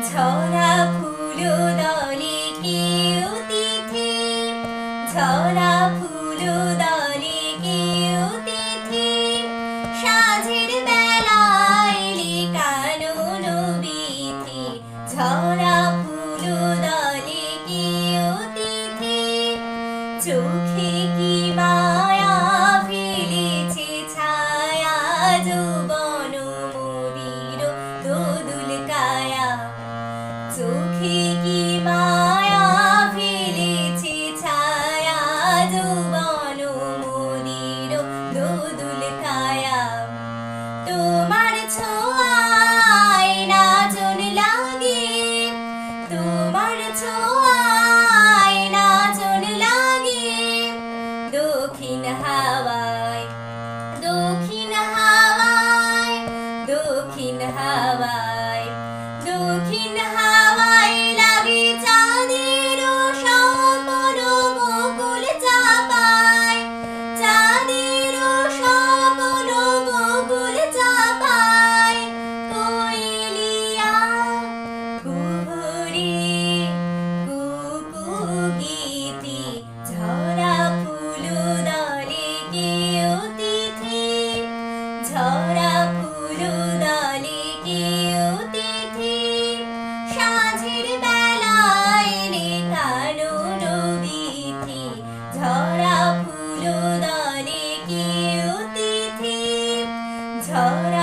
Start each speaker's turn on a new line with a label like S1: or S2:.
S1: ঝরা ফুল দলে কে অতিথি, ঝরা ফুল দলে কে অতিথি, সাঁঝের বেলায় এলি কানন বিথি, ঝরা ফুল দলে কে অতিথি, চোখে কি মায়া ফেলেছে ছায়া, যৌবন মোদির দোদুল কায়া, চোখে কি মায়া ফেলেছে ছায়া, যৌবন মোদির দোদুল কায়া। তোমার ছোঁয়ায় নাচন লাগে, তোমার ছোঁয়ায় নাচন লাগে, দক্ষিণ হাওয়ায়, দক্ষিণ হাওয়ায়, দক্ষিণ হাওয়ায়, দক্ষিণ হাওয়ায় লাগে চাঁদের স্বপন বকুল চাপায়, চাঁদের স্বপন বকুল চাপায়, কোয়েলিয়া কুহুরে কুকু গীতি, ঝরা ফুল দলে কে অতিথি, ঝরা ফুল দলে কে অতিথি, সাঁঝের বেলায় এলে কানন বিথি, ঝরা ফুল দলে কে অতিথি, ঝরা